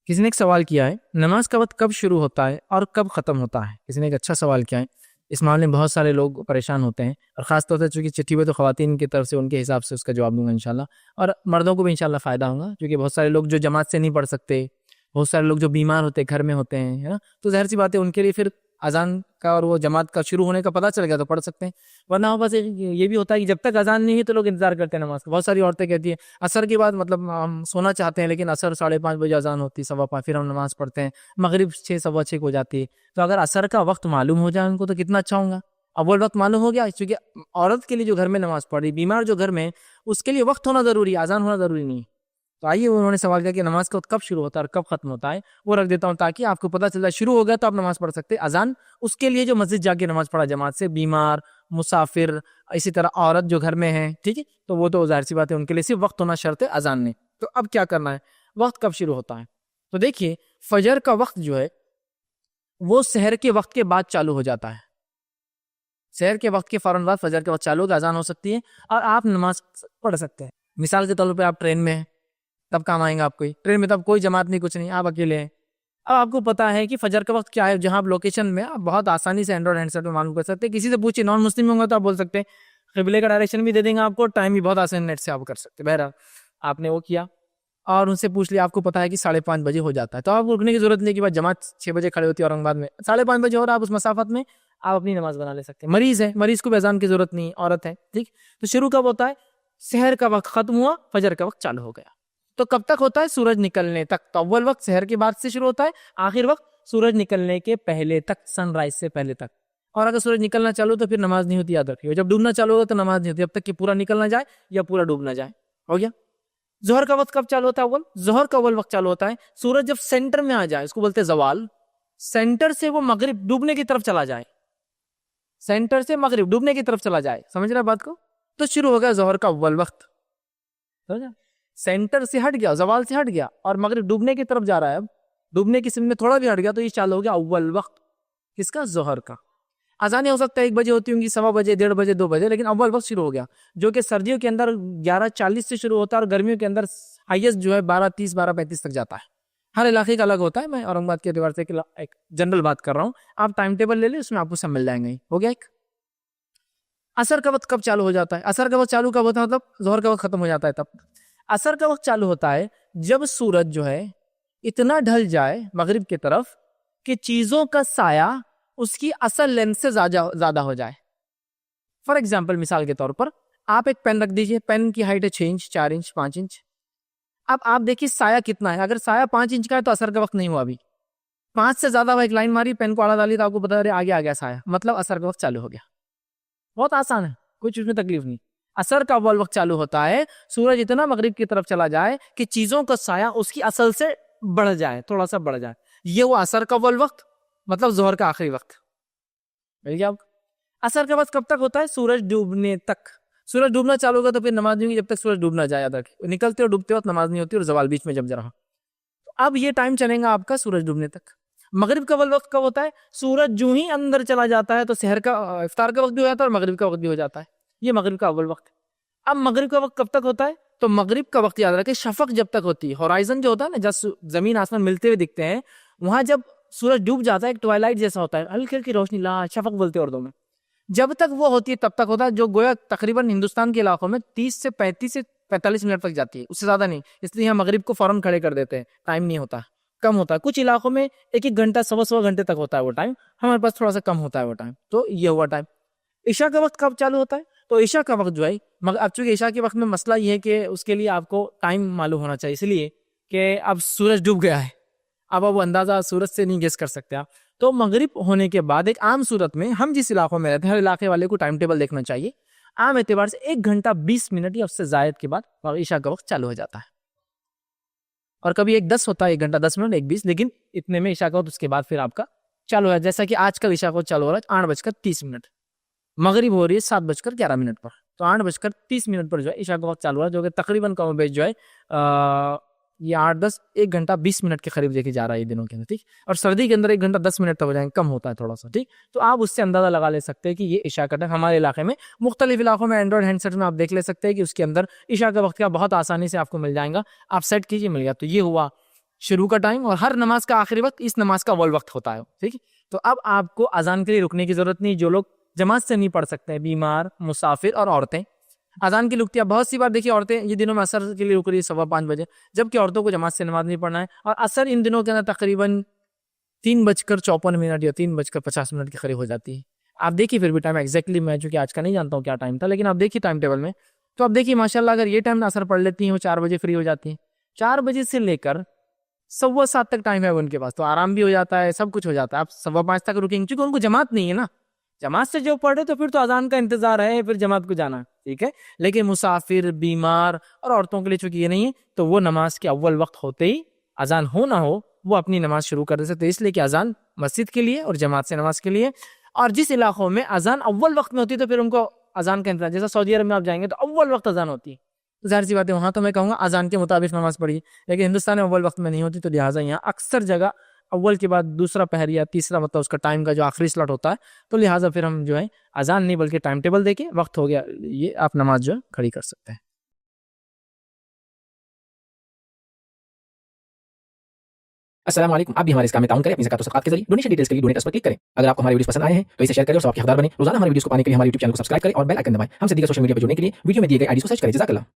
کسی نے ایک سوال کیا ہے نماز کا وقت کب شروع ہوتا ہے اور کب ختم ہوتا ہے. کسی نے ایک اچھا سوال کیا ہے. اس معاملے میں بہت سارے لوگ پریشان ہوتے ہیں اور خاص طور سے چونکہ چٹھی پہ تو خواتین کی طرف سے ان کے حساب سے اس کا جواب دوں گا انشاءاللہ, اور مردوں کو بھی انشاءاللہ فائدہ ہوگا کیونکہ بہت سارے لوگ جو جماعت سے نہیں پڑھ سکتے, بہت سارے لوگ جو بیمار ہوتے ہیں گھر میں ہوتے ہیں, ہے نا, تو ظاہر سی بات ہے ان کے لیے پھر اذان کا اور وہ جماعت کا شروع ہونے کا پتہ چل گیا تو پڑھ سکتے ہیں, ورنہ بس یہ بھی ہوتا ہے کہ جب تک اذان نہیں ہے تو لوگ انتظار کرتے ہیں نماز کا. بہت ساری عورتیں کہتی ہیں عصر کے بعد مطلب ہم سونا چاہتے ہیں لیکن عصر 5:30 بجے اذان ہوتی ہے, 5:15, پھر ہم نماز پڑھتے ہیں, مغرب 6, 6:15 کو ہو جاتی ہے. تو اگر عصر کا وقت معلوم ہو جائے ان کو تو کتنا اچھا ہوگا. اول وقت معلوم ہو گیا, کیونکہ عورت کے لیے جو گھر میں نماز پڑھ رہی, بیمار جو گھر میں, اس کے لیے وقت ہونا ضروری ہے, اذان ہونا ضروری نہیں. تو آئیے انہوں نے سوال کیا کہ نماز کا وقت کب شروع ہوتا ہے اور کب ختم ہوتا ہے, وہ رکھ دیتا ہوں تاکہ آپ کو پتہ چل جائے. شروع ہو گیا تو آپ نماز پڑھ سکتے. اذان اس کے لیے جو مسجد جا کے نماز پڑھا جماعت سے, بیمار, مسافر, اسی طرح عورت جو گھر میں ہے, ٹھیک ہے, تو وہ تو ظاہر سی بات ہے ان کے لیے صرف وقت ہونا شرط ہے اذان میں. تو اب کیا کرنا ہے, وقت کب شروع ہوتا ہے؟ تو دیکھیے فجر کا وقت جو ہے وہ سحر کے وقت کے بعد چالو ہو جاتا ہے. سحر کے وقت کے فوراً بعد فجر کے وقت چالو ہوگا, اذان ہو سکتی ہے اور آپ نماز پڑھ سکتے ہیں. مثال کے طور پہ آپ ٹرین میں ہیں, تب کام آئیں گا آپ کو. ٹرین میں تب کوئی جماعت نہیں, کچھ نہیں, آپ اکیلے ہیں. اب آپ کو پتا ہے کہ فجر کا وقت کیا ہے, جہاں آپ لوکیشن میں آپ بہت آسانی سے اینڈرائڈ ہینڈسیٹ میں معلوم کر سکتے ہیں. کسی سے پوچھیں, نان مسلم ہوں گا تو آپ بول سکتے ہیں, قبلے کا ڈائریکشن بھی دے دیں گے آپ کو, ٹائم بھی بہت آسان نیٹ سے آپ کر سکتے ہیں. بہرحال آپ نے وہ کیا اور ان سے پوچھ لیا, آپ کو پتا ہے کہ 5:30 بجے ہو جاتا ہے, تو آپ رکنے کی ضرورت نہیں. کہ بعد جماعت 6 بجے کھڑے ہوتی ہے اورنگ آباد میں, 5:30 بجے ہو رہا ہے, آپ اس مسافت میں آپ اپنی نماز بنا لے سکتے ہیں. مریض ہے, مریض کو بھی اذان کی ضرورت نہیں, عورت ہے, ٹھیک. تو شروع کب ہوتا ہے؟ سحر کا وقت ختم ہوا, فجر کا وقت چالو ہو گیا. تو کب تک ہوتا ہے؟ سورج نکلنے تک. تو اول وقت سحر کے بعد سے شروع ہوتا ہے, آخر وقت سورج نکلنے کے پہلے تک, سن رائز سے پہلے تک. اور اگر سورج نکلنا چالو تو پھر نماز نہیں ہوتی, یاد رکھیے. جب ڈوبنا چالو ہوگا تو نماز نہیں ہوتی جب تک کہ پورا نکل نہ جائے یا پورا ڈوب نہ جائے. ہو گیا. ظہر کا وقت کب چالو ہوتا ہے؟ اول ظہر کا اول وقت چالو ہوتا ہے سورج جب سینٹر میں آ جائے, اس کو بولتے ہیں زوال. سینٹر سے وہ مغرب ڈوبنے کی طرف چلا جائے, سینٹر سے مغرب ڈوبنے کی طرف چلا جائے, سمجھ رہے بات کو؟ تو شروع ہو گیا ظہر کا اول وقت. سمجھا؟ سینٹر سے ہٹ گیا, زوال سے ہٹ گیا اور مغرب ڈوبنے کی طرف جا رہا ہے. اب ڈوبنے کی سمت میں تھوڑا بھی ہٹ گیا تو یہ چالو ہو گیا اول وقت. کس کا؟ ظہر کا. اذانیں ہو سکتا ہے 1 بجے ہوتی ہوں گی, 1:15 بجے, 1:30 بجے, 2 بجے, لیکن اول وقت شروع ہو گیا, جو کہ سردیوں کے اندر 11:40 سے شروع ہوتا ہے اور گرمیوں کے اندر ہائیسٹ جو ہے 12:30, 12:35 تک جاتا ہے. ہر علاقے کا الگ ہوتا ہے. میں اورنگ آباد کے اعتبار سے ایک جنرل بات کر رہا ہوں, آپ ٹائم ٹیبل لے لیں, اس میں آپ کو سب مل جائیں گے. ہو گیا. ایک عصر کا وقت کب چالو ہو جاتا ہے؟ عصر کا وقت چالو کب ہوتا ہے؟ مطلب ظہر کا وقت ختم ہو جاتا ہے تب. عصر کا وقت چالو ہوتا ہے جب سورج جو ہے اتنا ڈھل جائے مغرب کی طرف کہ چیزوں کا سایہ اس کی اصل لینس سے زیادہ ہو جائے. فار ایگزامپل, مثال کے طور پر آپ ایک پین رکھ دیجئے, پین کی ہائٹ ہے 6 انچ, 4 انچ, 5 انچ. اب آپ دیکھیے سایہ کتنا ہے. اگر سایہ 5 انچ کا ہے تو عصر کا وقت نہیں ہوا ابھی. 5 سے زیادہ ایک لائن ماری, پین کو آڑا ڈالی تو آپ کو بتا رہے آگے آ گیا سایہ, مطلب عصر کا وقت چالو ہو گیا. بہت آسان ہے, کوئی چیز میں تکلیف نہیں. عصر کا اول وقت چالو ہوتا ہے سورج اتنا مغرب کی طرف چلا جائے کہ چیزوں کا سایہ اس کی اصل سے بڑھ جائے, تھوڑا سا بڑھ جائے. یہ وہ عصر کا اول وقت, مطلب ظہر کا آخری وقت. مل گیا آپ کو؟ عصر کا وقت کب تک ہوتا ہے؟ سورج ڈوبنے تک. سورج ڈوبنا چالو ہوگا تو پھر نماز نہیں ہوگی جب تک سورج ڈوبنا جائے. یاد رکھیں, نکلتے اور ڈوبتے وقت نماز نہیں ہوتی اور زوال بیچ میں جب رہا. اب یہ ٹائم چلے گا آپ کا سورج ڈوبنے تک. مغرب کا اول وقت کب ہوتا ہے؟ سورج جو ہی اندر چلا جاتا ہے تو سحر کا افطار کا وقت بھی ہو جاتا ہے اور مغرب کا وقت بھی ہو جاتا ہے. یہ مغرب کا اول وقت. اب مغرب کا وقت کب تک ہوتا ہے؟ تو مغرب کا وقت یاد رکھیں شفق جب تک ہوتی ہے, ہورائزن جو ہوتا ہے نا, جب زمین آسمان ملتے ہوئے دکھتے ہیں, وہاں جب سورج ڈوب جاتا ہے ایک ٹوائلائٹ جیسا ہوتا ہے, ہلکی ہلکی روشنی, لا شفق بولتے ہیں اردو میں. جب تک وہ ہوتی ہے تب تک ہوتا ہے, جو گویا تقریباً ہندوستان کے علاقوں میں 30 سے 35 سے 45 منٹ تک جاتی ہے, اس سے زیادہ نہیں. اس لیے ہم مغرب کو فوراً کھڑے کر دیتے ہیں, ٹائم نہیں ہوتا, کم ہوتا ہے. کچھ علاقوں میں 1 گھنٹہ, 1.25 گھنٹے تک ہوتا ہے وہ ٹائم, ہمارے پاس تھوڑا سا کم ہوتا ہے وہ ٹائم. تو یہ ہوا ٹائم. عشاء کا وقت کب چالو ہوتا ہے؟ تو عشاء کا وقت جو ہے, اب چونکہ عشاء کے وقت میں مسئلہ یہ ہے کہ اس کے لیے آپ کو ٹائم معلوم ہونا چاہیے, اس لیے کہ اب سورج ڈوب گیا ہے, اب وہ اندازہ سورج سے نہیں گیس کر سکتے آپ. تو مغرب ہونے کے بعد ایک عام صورت میں, ہم جس علاقوں میں رہتے ہیں ہر علاقے والے کو ٹائم ٹیبل دیکھنا چاہیے, عام اعتبار سے 1 گھنٹہ 20 منٹ یا اس سے زائد کے بعد عشاء کا وقت چالو ہو جاتا ہے. اور کبھی 1:10 ہوتا ہے, 1 گھنٹہ 10 منٹ, 1:20, لیکن اتنے میں عشاء کا وقت اس کے بعد پھر آپ کا چالو ہے. جیسا کہ آج کل عشاء کا وقت چالو ہو رہا ہے 8:30, مغرب ہو رہی ہے 7:11 پر, تو 8:30 پر جو ہے عشاء کا وقت چالو ہوا, جو کہ تقریباً کم و بیش جو ہے یہ 8-10 1 گھنٹہ 20 منٹ کے قریب دیکھے جا رہا ہے یہ دنوں کے اندر, ٹھیک. اور سردی کے اندر 1 گھنٹہ 10 منٹ تک ہو جائیں, کم ہوتا ہے تھوڑا سا, ٹھیک. تو آپ اس سے اندازہ لگا لے سکتے ہیں کہ یہ عشاء کا ٹائم ہمارے علاقے میں, مختلف علاقوں میں اینڈرائڈ ہینڈ سیٹ میں آپ دیکھ لے سکتے ہیں کہ اس کے اندر عشاء کا وقت کا بہت آسانی سے آپ کو مل جائے گا. آپ سیٹ کیجیے, مل گیا. تو یہ ہوا شروع کا ٹائم اور ہر نماز کا آخری وقت اس نماز کا اول وقت ہوتا ہے. ٹھیک ہے, تو اب آپ کو اذان کے لیے رکنے کی ضرورت نہیں. جو لوگ جماعت سے نہیں پڑھ سکتے, بیمار, مسافر اور عورتیں, اذان کی رکتی ہے. بہت سی بار دیکھیے عورتیں یہ دنوں میں عصر کے لیے رک رہی ہے 5:15 بجے, جبکہ عورتوں کو جماعت سے نماز نہیں پڑھنا ہے. اور عصر ان دنوں کے اندر تقریباً 3:54 یا 3:50 کے قریب ہو جاتی ہے. آپ دیکھیے پھر بھی ٹائم ایگزیکٹلی, میں چونکہ آج کا نہیں جانتا ہوں کیا ٹائم تھا, لیکن آپ دیکھیے ٹائم ٹیبل میں, تو آپ دیکھیے ماشاء اللہ اگر یہ ٹائم میں عصر پڑھ لیتی ہیں, وہ 4 بجے فری ہو جاتی ہیں. 4 بجے سے لے کر 7:15 تک ٹائم ہے ان کے پاس, تو آرام بھی ہو جاتا ہے, سب کچھ ہو جاتا ہے. آپ 5:15 تک رکیں گے کیونکہ ان کو جماعت نہیں ہے نا. جماعت سے جو پڑھ رہے تو پھر تو اذان کا انتظار ہے, پھر جماعت کو جانا ہے. ٹھیک ہے, لیکن مسافر, بیمار اور عورتوں کے لیے چونکہ یہ نہیں ہے, تو وہ نماز کے اول وقت ہوتے ہی اذان ہو نہ ہو وہ اپنی نماز شروع کر دے سکتے. اس لیے کہ اذان مسجد کے لیے اور جماعت سے نماز کے لیے. اور جس علاقوں میں اذان اول وقت میں ہوتی ہے تو پھر ان کو اذان کا انتظار, جیسا سعودی عرب میں آپ جائیں گے تو اول وقت اذان ہوتی ہے, ظاہر سی بات ہے وہاں تو میں کہوں گا اذان کے مطابق نماز پڑھیے. لیکن ہندوستان میں اول وقت میں نہیں ہوتی, تو لہٰذا یہاں اکثر جگہ اول کے بعد دوسرا پہر یا تیسرا, مطلب اس کا ٹائم کا جو آخری سلاٹ ہوتا ہے, تو لہٰذا پھر ہم جو ہے اذان نہیں بلکہ ٹائم ٹیبل دے کے وقت ہو گیا یہ آپ نماز جو ہے کھڑی کر سکتے ہیں. السلام علیکم. آپ بھی ہمارے اس کام میں تعاون کریں اپنی زکات و صدقات کے ذریعے. ڈونیشن ڈیٹیلز کے لیے ڈونیٹ اس پر کلک کریں. اگر آپ کو ہمارے ویڈیوز پسند آئے ہیں تو اسے شیئر کریں اور سب کے حقدار بنیں. روزانہ ہمارے ویڈیوز کو پانے کے لیے ہمارے یوٹیوب چینل کو سبسکرائب کریں اور بیل آئکن دبائیں. ہم سے دیگر سوشل میڈیا پر جڑنے کے لیے ویڈیو میں دیے گئے آئی ڈی کو سرچ کریں. جزاک اللہ.